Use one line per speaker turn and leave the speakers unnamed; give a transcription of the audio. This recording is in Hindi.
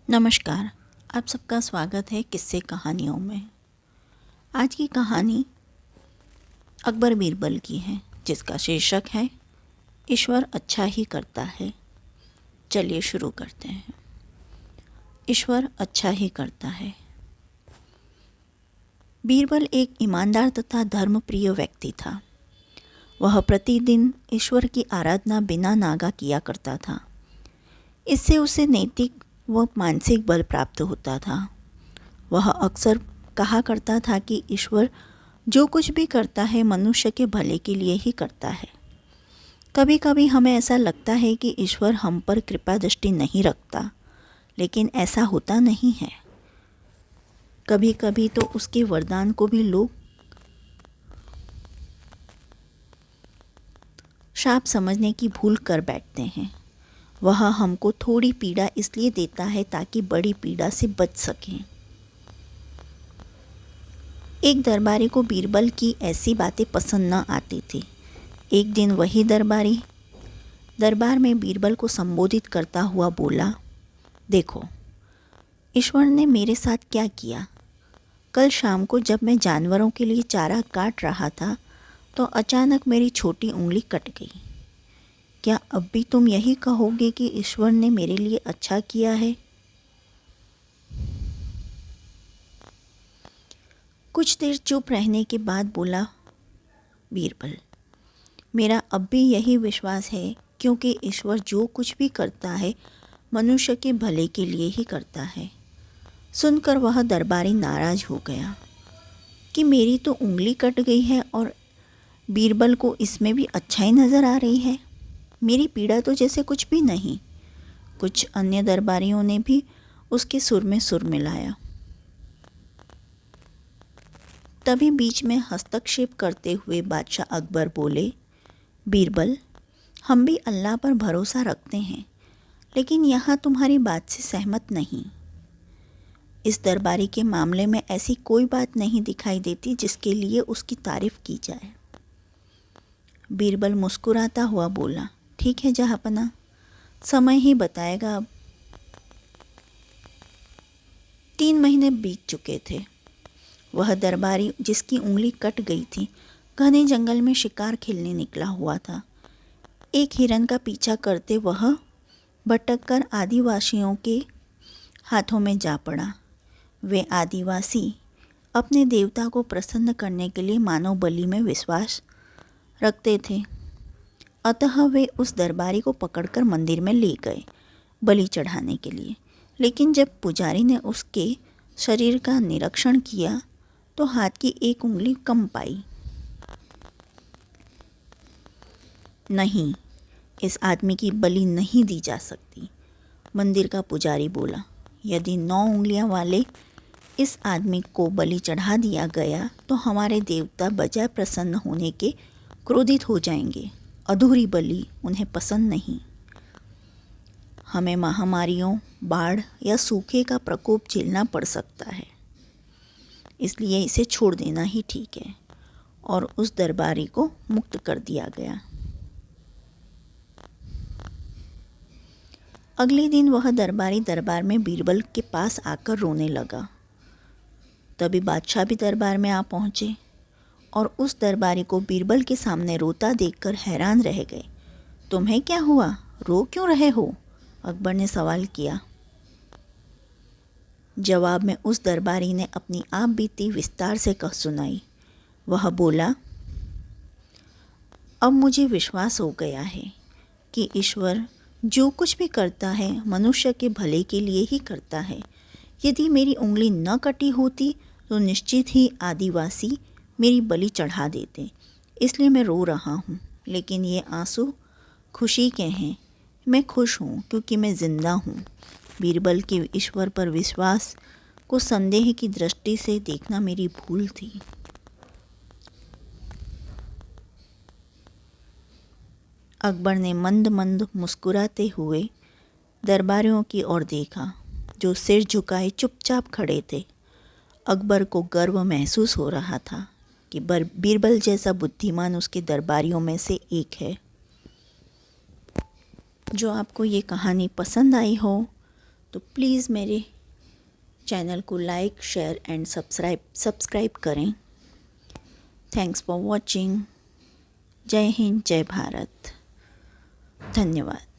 नमस्कार। आप सबका स्वागत है किस्से कहानियों में। आज की कहानी अकबर बीरबल की है, जिसका शीर्षक है ईश्वर अच्छा ही करता है। चलिए शुरू करते हैं। ईश्वर अच्छा ही करता है। बीरबल एक ईमानदार तथा धर्मप्रिय व्यक्ति था। वह प्रतिदिन ईश्वर की आराधना बिना नागा किया करता था। इससे उसे नैतिक व मानसिक बल प्राप्त होता था। वह अक्सर कहा करता था कि ईश्वर जो कुछ भी करता है मनुष्य के भले के लिए ही करता है। कभी कभी हमें ऐसा लगता है कि ईश्वर हम पर कृपा दृष्टि नहीं रखता, लेकिन ऐसा होता नहीं है। कभी कभी तो उसके वरदान को भी लोग शाप समझने की भूल कर बैठते हैं। वह हमको थोड़ी पीड़ा इसलिए देता है ताकि बड़ी पीड़ा से बच सकें। एक दरबारी को बीरबल की ऐसी बातें पसंद न आती थी। एक दिन वही दरबारी दरबार में बीरबल को संबोधित करता हुआ बोला, देखो, ईश्वर ने मेरे साथ क्या किया। कल शाम को जब मैं जानवरों के लिए चारा काट रहा था तो अचानक मेरी छोटी उंगली कट गई। क्या अब भी तुम यही कहोगे कि ईश्वर ने मेरे लिए अच्छा किया है? कुछ देर चुप रहने के बाद बोला बीरबल, मेरा अब भी यही विश्वास है, क्योंकि ईश्वर जो कुछ भी करता है मनुष्य के भले के लिए ही करता है। सुनकर वह दरबारी नाराज हो गया कि मेरी तो उंगली कट गई है और बीरबल को इसमें भी अच्छाई नज़र आ रही है। मेरी पीड़ा तो जैसे कुछ भी नहीं। कुछ अन्य दरबारियों ने भी उसके सुर में सुर मिलाया। तभी बीच में हस्तक्षेप करते हुए बादशाह अकबर बोले, बीरबल, हम भी अल्लाह पर भरोसा रखते हैं, लेकिन यहाँ तुम्हारी बात से सहमत नहीं। इस दरबारी के मामले में ऐसी कोई बात नहीं दिखाई देती जिसके लिए उसकी तारीफ की जाए। बीरबल मुस्कुराता हुआ बोला, ठीक है जहाँपना, समय ही बताएगा। अब 3 महीने बीत चुके थे। वह दरबारी जिसकी उंगली कट गई थी घने जंगल में शिकार खेलने निकला हुआ था। एक हिरन का पीछा करते वह भटककर आदिवासियों के हाथों में जा पड़ा। वे आदिवासी अपने देवता को प्रसन्न करने के लिए मानव बलि में विश्वास रखते थे। अतः वे उस दरबारी को पकड़कर मंदिर में ले गए बलि चढ़ाने के लिए। लेकिन जब पुजारी ने उसके शरीर का निरीक्षण किया तो हाथ की एक उंगली कम पाई। नहीं, इस आदमी की बलि नहीं दी जा सकती, मंदिर का पुजारी बोला। यदि 9 उंगलियां वाले इस आदमी को बलि चढ़ा दिया गया तो हमारे देवता बजाय प्रसन्न होने के क्रोधित हो जाएंगे। अधूरी बलि उन्हें पसंद नहीं। हमें महामारियों, बाढ़ या सूखे का प्रकोप झेलना पड़ सकता है, इसलिए इसे छोड़ देना ही ठीक है। और उस दरबारी को मुक्त कर दिया गया। अगले दिन वह दरबारी दरबार में बीरबल के पास आकर रोने लगा। तभी बादशाह भी दरबार में आ पहुँचे और उस दरबारी को बीरबल के सामने रोता देखकर हैरान रह गए। तुम्हें क्या हुआ, रो क्यों रहे हो? अकबर ने सवाल किया। जवाब में उस दरबारी ने अपनी आप बीती विस्तार से कह सुनाई। वह बोला, अब मुझे विश्वास हो गया है कि ईश्वर जो कुछ भी करता है मनुष्य के भले के लिए ही करता है। यदि मेरी उंगली न कटी होती तो निश्चित ही आदिवासी मेरी बलि चढ़ा देते। इसलिए मैं रो रहा हूँ, लेकिन ये आंसू खुशी के हैं। मैं खुश हूँ क्योंकि मैं जिंदा हूँ। बीरबल के ईश्वर पर विश्वास को संदेह की दृष्टि से देखना मेरी भूल थी। अकबर ने मंद मंद मुस्कुराते हुए दरबारियों की ओर देखा, जो सिर झुकाए चुपचाप खड़े थे। अकबर को गर्व महसूस हो रहा था कि बीरबल जैसा बुद्धिमान उसके दरबारियों में से एक है। जो आपको ये कहानी पसंद आई हो तो प्लीज़ मेरे चैनल को लाइक, शेयर एंड सब्सक्राइब करें। Thanks for watching. जय हिंद, जय भारत। धन्यवाद।